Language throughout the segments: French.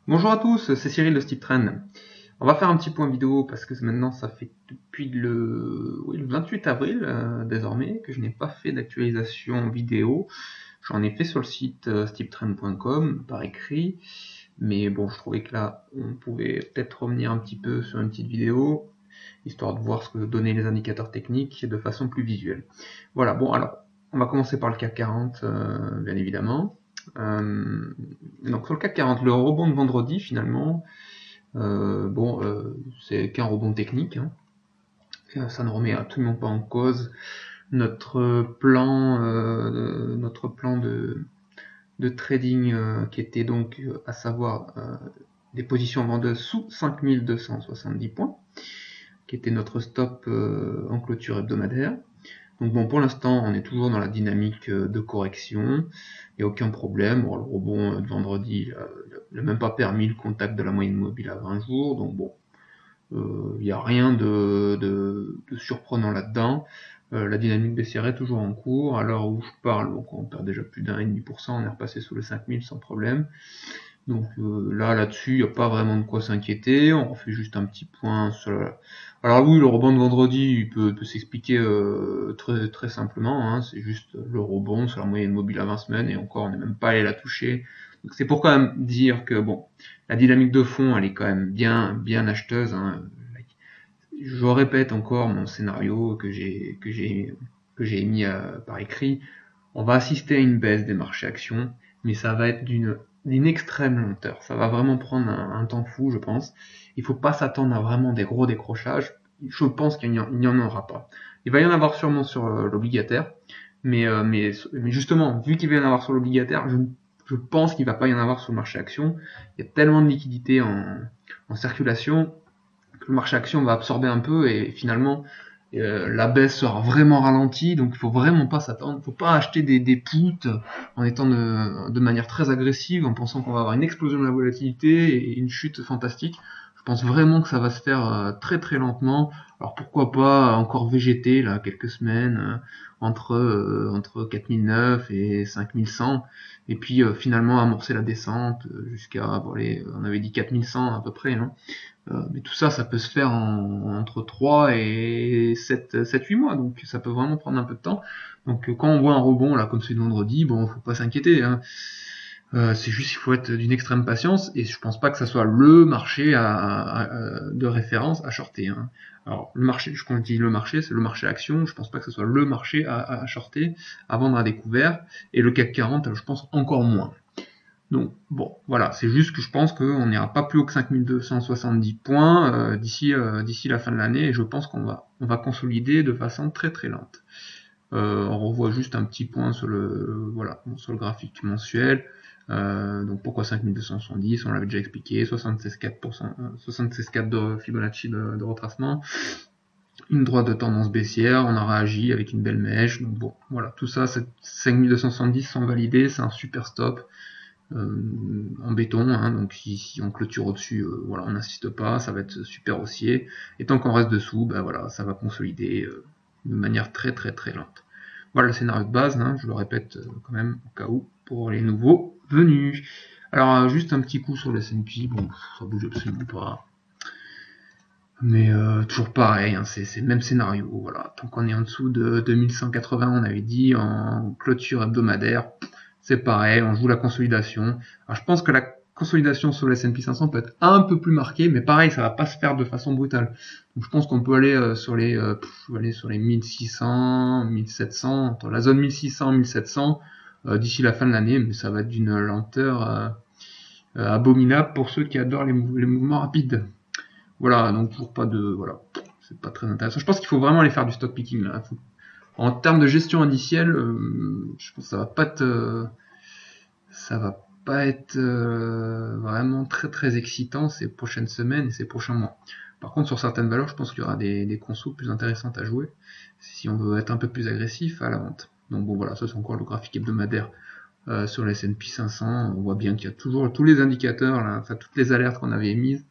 Bonjour à tous, c'est Cyril de StipTrend. On va faire un petit point vidéo parce que maintenant ça fait depuis le 28 avril désormais que je n'ai pas fait d'actualisation vidéo. J'en ai fait sur le site stiptrend.com par écrit, mais bon, je trouvais que là on pouvait peut-être revenir un petit peu sur une petite vidéo, histoire de voir ce que donnaient les indicateurs techniques de façon plus visuelle. Voilà, bon alors, on va commencer par le CAC 40 bien évidemment. Euh, donc sur le CAC 40, le rebond de vendredi finalement, c'est qu'un rebond technique, hein. Ça ne remet absolument pas en cause notre plan de trading qui était donc à savoir des positions vendeuses sous 5270 points, qui était notre stop en clôture hebdomadaire. Donc bon, pour l'instant, on est toujours dans la dynamique de correction, il n'y a aucun problème. Bon, le rebond de vendredi n'a même pas permis le contact de la moyenne mobile à 20 jours, donc bon, il n'y a rien de surprenant là-dedans. La dynamique baissière est toujours en cours. À l'heure où je parle, donc on perd déjà plus d'1,5%, on est repassé sous les 5000 sans problème. Donc là-dessus, il n'y a pas vraiment de quoi s'inquiéter. On fait juste un petit point sur la... Alors oui, le rebond de vendredi, il peut s'expliquer très simplement, hein. C'est juste le rebond sur la moyenne mobile à 20 semaines, et encore, on n'est même pas allé la toucher. Donc c'est pour quand même dire que bon, la dynamique de fond, elle est quand même bien acheteuse, hein. Je répète encore mon scénario que j'ai mis par écrit. On va assister à une baisse des marchés actions, mais ça va être d'une extrême lenteur. Ça va vraiment prendre un temps fou, je pense. Il faut pas s'attendre à vraiment des gros décrochages. Je pense qu'il n'y en aura pas. Il va y en avoir sûrement sur l'obligataire, mais justement, vu qu'il va y en avoir sur l'obligataire, je pense qu'il va pas y en avoir sur le marché action. Il y a tellement de liquidités en circulation que le marché action va absorber un peu, et finalement la baisse sera vraiment ralentie, donc il faut vraiment pas s'attendre, il faut pas acheter des puts en étant de manière très agressive, en pensant qu'on va avoir une explosion de la volatilité et une chute fantastique. Je pense vraiment que ça va se faire très lentement. Alors pourquoi pas encore végéter là quelques semaines entre 4009 et 5100, et puis finalement amorcer la descente jusqu'à on avait dit 4100 à peu près, hein. Mais tout ça, ça peut se faire entre 3 et 7-8 mois, donc ça peut vraiment prendre un peu de temps. Donc quand on voit un rebond là comme celui de vendredi, bon, faut pas s'inquiéter, hein. C'est juste qu'il faut être d'une extrême patience, et je pense pas que ça soit le marché de référence à shorter, hein. Alors le marché, quand je dis le marché, c'est le marché action, je pense pas que ce soit le marché à shorter, à vendre à découvert, et le CAC 40, je pense encore moins. Donc bon, voilà, c'est juste que je pense qu'on n'ira pas plus haut que 5270 points d'ici la fin de l'année, et je pense on va consolider de façon très lente. On revoit juste un petit point sur sur le graphique mensuel. Donc pourquoi 5270? On l'avait déjà expliqué, 76,4% de Fibonacci de retracement, une droite de tendance baissière, on a réagi avec une belle mèche. Donc bon, voilà, tout ça, 5270 sont validés, c'est un super stop. En béton, hein, donc si on clôture au-dessus, voilà, on n'insiste pas, ça va être super haussier, et tant qu'on reste dessous, ben voilà, ça va consolider de manière très lente. Voilà le scénario de base, hein, je le répète quand même au cas où, pour les nouveaux venus. Alors juste un petit coup sur le S&P, bon, ça bouge absolument pas, mais toujours pareil, hein, c'est le même scénario, voilà, tant qu'on est en dessous de 2180, on avait dit, en clôture hebdomadaire, c'est pareil, on joue la consolidation. Alors je pense que la consolidation sur le S&P 500 peut être un peu plus marquée, mais pareil, ça va pas se faire de façon brutale. Donc je pense qu'on peut aller sur les 1600, 1700, entre la zone 1600 1700 d'ici la fin de l'année, mais ça va être d'une lenteur abominable pour ceux qui adorent les mouvements rapides. Voilà, donc toujours pas de... Voilà, c'est pas très intéressant. Je pense qu'il faut vraiment aller faire du stock picking là. En termes de gestion indicielle, je pense que ça va pas être vraiment très excitant ces prochaines semaines et ces prochains mois. Par contre, sur certaines valeurs, je pense qu'il y aura des consos plus intéressantes à jouer si on veut être un peu plus agressif à la vente. Donc bon, voilà, ça c'est encore le graphique hebdomadaire sur le S&P 500. On voit bien qu'il y a toujours tous les indicateurs, là, enfin toutes les alertes qu'on avait émises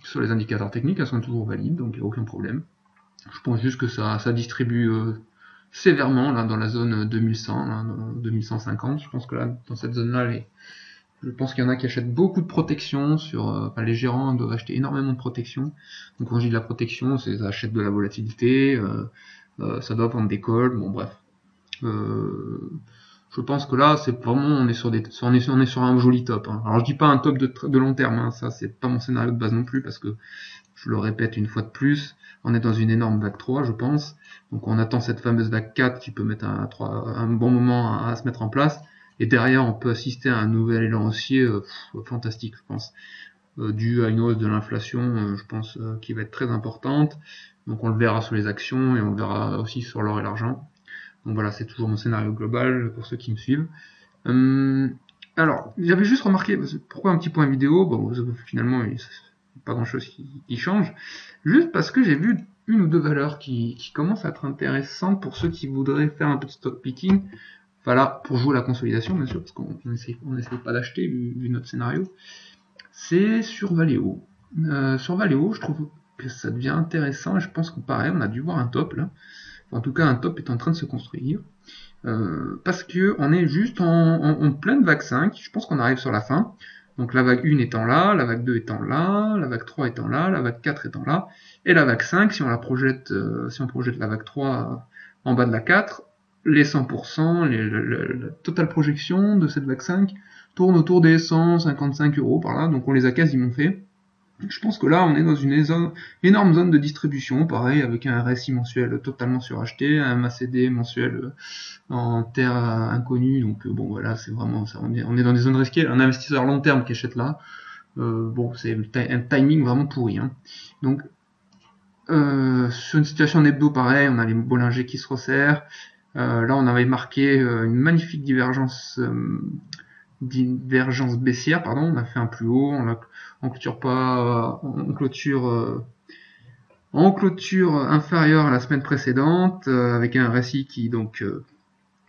sur les indicateurs techniques, elles sont toujours valides, donc il n'y a aucun problème. Je pense juste que ça distribue sévèrement là dans la zone 2100, là, 2150. Je pense que là, dans cette zone-là, Je pense qu'il y en a qui achètent beaucoup de protection enfin, les gérants doivent acheter énormément de protection. Donc quand je dis de la protection, c'est ça achète de la volatilité, ça doit vendre des calls, bon bref. Euh, je pense que là, c'est vraiment, on est sur un joli top, hein. Alors je dis pas un top de long terme, hein, ça c'est pas mon scénario de base non plus, parce que je le répète une fois de plus, on est dans une énorme vague 3, je pense. Donc on attend cette fameuse vague 4 qui peut mettre un bon moment à se mettre en place. Et derrière, on peut assister à un nouvel élan haussier fantastique, je pense, dû à une hausse de l'inflation, je pense, qui va être très importante. Donc on le verra sur les actions et on le verra aussi sur l'or et l'argent. Donc voilà, c'est toujours mon scénario global pour ceux qui me suivent. Alors, j'avais juste remarqué, pourquoi un petit point vidéo, bon, finalement, il n'y a pas grand-chose qui change, juste parce que j'ai vu une ou deux valeurs qui commencent à être intéressantes pour ceux qui voudraient faire un peu de stock picking. Voilà, pour jouer à la consolidation, bien sûr, parce qu'on n'essaie pas d'acheter vu notre scénario. C'est sur Valeo. Sur Valeo, je trouve que ça devient intéressant et je pense que pareil, on a dû voir un top là. En tout cas, un top est en train de se construire. Parce que on est juste en pleine vague 5. Je pense qu'on arrive sur la fin. Donc la vague 1 étant là, la vague 2 étant là, la vague 3 étant là, la vague 4 étant là, et la vague 5, si on projette la vague 3 en bas de la 4, les 100%, la totale projection de cette vague 5 tourne autour des 155 € par là, donc on les a quasiment fait. Je pense que là, on est dans une énorme zone de distribution, pareil, avec un RSI mensuel totalement suracheté, un MACD mensuel en terre inconnue, donc bon voilà, c'est vraiment ça, on est dans des zones risquées. Un investisseur long terme qui achète là, bon, c'est un timing vraiment pourri, hein. Donc sur une situation hebdo, pareil, on a les Bollinger qui se resserrent. Là, on avait marqué une magnifique divergence baissière, pardon. On a fait un plus haut, on clôture inférieure à la semaine précédente, avec un RSI qui donc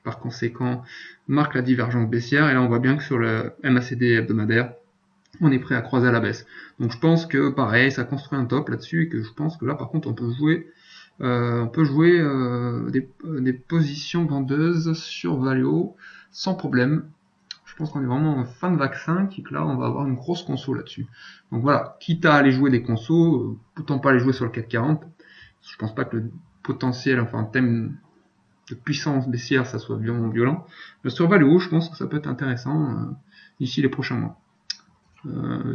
par conséquent marque la divergence baissière. Et là, on voit bien que sur le MACD hebdomadaire, on est prêt à croiser à la baisse. Donc je pense que pareil, ça construit un top là-dessus et que je pense que là par contre on peut jouer des positions vendeuses sur Valeo sans problème. Je pense qu'on est vraiment en fin de vague 5 et que là on va avoir une grosse conso là-dessus. Donc voilà, quitte à aller jouer des consos, autant pas aller jouer sur le 440. Je pense pas que le potentiel, enfin en thème de puissance baissière, ça soit violent. Mais sur Valeo, je pense que ça peut être intéressant d'ici les prochains mois.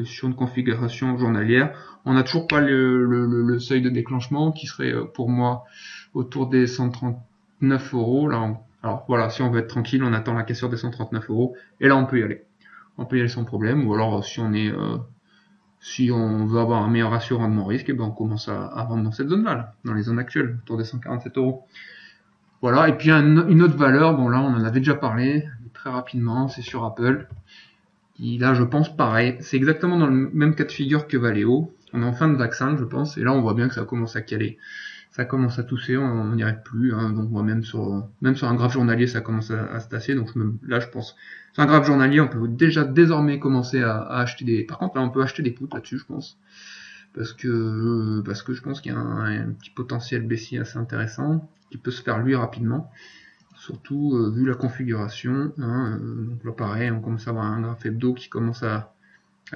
Sur une configuration journalière. On n'a toujours pas le seuil de déclenchement qui serait pour moi autour des 139 €. Là, alors voilà, si on veut être tranquille, on attend la cassure des 139 € et là on peut y aller. On peut y aller sans problème. Ou alors si on veut avoir un meilleur ratio rendement risque, et ben on commence à vendre dans cette zone-là, là, dans les zones actuelles, autour des 147 €. Voilà, et puis une autre valeur, bon là on en avait déjà parlé très rapidement, c'est sur Apple. Qui là je pense pareil, c'est exactement dans le même cas de figure que Valeo, on est en fin de vague 5 je pense, et là on voit bien que ça commence à caler, ça commence à tousser, on n'y arrive plus, hein, donc on voit même sur un graphe journalier ça commence à se tasser, donc là je pense, sur un graphe journalier on peut déjà désormais commencer à acheter par contre là on peut acheter des puts là-dessus je pense, parce que je pense qu'il y a un petit potentiel baissier assez intéressant, qui peut se faire lui rapidement. Surtout vu la configuration, hein, donc là pareil, on commence à avoir un graphe hebdo qui commence à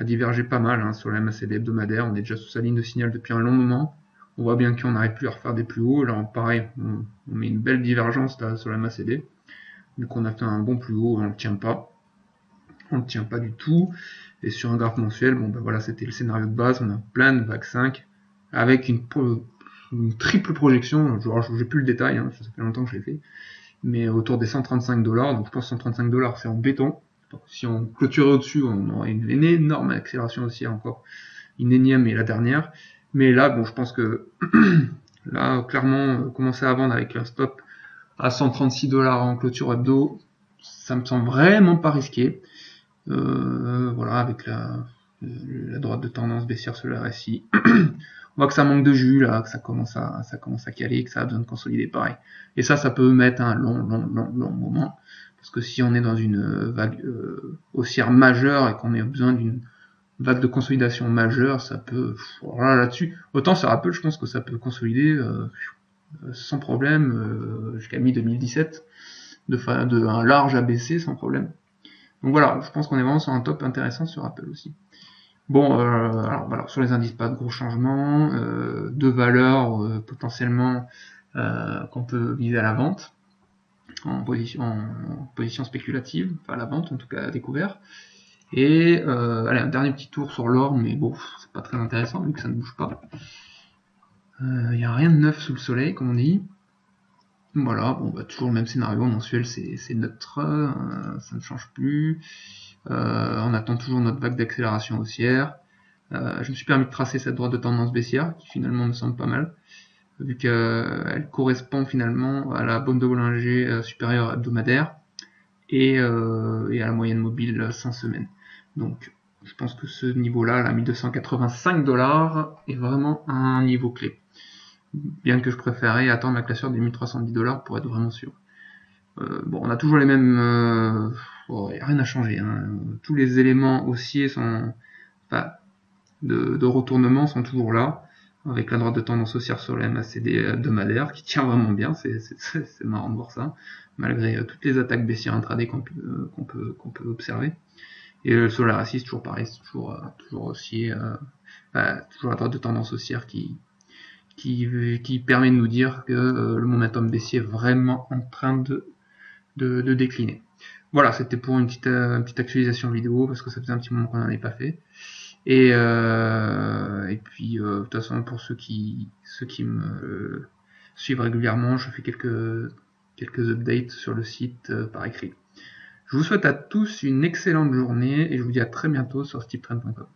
diverger pas mal, hein, sur la MACD hebdomadaire, on est déjà sous sa ligne de signal depuis un long moment, on voit bien qu'on n'arrive plus à refaire des plus hauts, là pareil, on met une belle divergence là, sur la MACD, vu qu'on a fait un bon plus haut, on ne le tient pas du tout, et sur un graphe mensuel, bon ben voilà, c'était le scénario de base, on a plein de vague 5, avec une triple projection, j'ai plus le détail, hein, ça fait longtemps que je l'ai fait, mais autour des 135 $, donc je pense 135 $, c'est en béton. Donc, si on clôturait au-dessus, on aurait une énorme accélération aussi encore, une énième et la dernière. Mais là, bon, je pense que là, clairement, commencer à vendre avec un stop à 136 $ en clôture hebdo, ça me semble vraiment pas risqué. Voilà, avec la droite de tendance baissière sur le RSI. On voit que ça manque de jus là, que ça commence à caler, que ça a besoin de consolider pareil. Et ça peut mettre un long moment, parce que si on est dans une vague haussière majeure et qu'on a besoin d'une vague de consolidation majeure, ça peut, voilà, là-dessus, autant sur Apple, je pense que ça peut consolider sans problème jusqu'à mi-2017, de un large ABC sans problème. Donc voilà, je pense qu'on est vraiment sur un top intéressant sur Apple aussi. Bon, alors voilà, sur les indices, pas de gros changements, de valeurs potentiellement qu'on peut viser à la vente, en position spéculative, enfin à la vente en tout cas à découvert. Et allez, un dernier petit tour sur l'or, mais bon, c'est pas très intéressant vu que ça ne bouge pas. Il n'y a rien de neuf sous le soleil, comme on dit. Voilà, bon, bah, toujours le même scénario, mensuel c'est neutre, ça ne change plus. On attend toujours notre vague d'accélération haussière. Je me suis permis de tracer cette droite de tendance baissière, qui finalement me semble pas mal, vu qu'elle correspond finalement à la bande de Bollinger supérieure hebdomadaire et à la moyenne mobile 100 semaines. Donc je pense que ce niveau-là, là, 1285 $, est vraiment un niveau clé. Bien que je préférais attendre la cassure des 1310 $ pour être vraiment sûr. Bon, on a toujours les mêmes... oh, y a rien à changer. Hein. Tous les éléments haussiers sont... Enfin, de retournement sont toujours là, avec la droite de tendance haussière sur la MACD hebdomadaire qui tient vraiment bien, c'est marrant de voir ça, malgré toutes les attaques baissières intraday qu'on peut observer. Et sur la RSI, c'est toujours pareil, c'est toujours haussier, toujours la droite de tendance haussière qui permet de nous dire que le momentum baissier est vraiment en train de décliner. Voilà, c'était pour une petite actualisation vidéo, parce que ça faisait un petit moment qu'on n'en avait pas fait. Et puis, de toute façon, pour ceux qui me suivent régulièrement, je fais quelques updates sur le site par écrit. Je vous souhaite à tous une excellente journée et je vous dis à très bientôt sur stevetrend.com.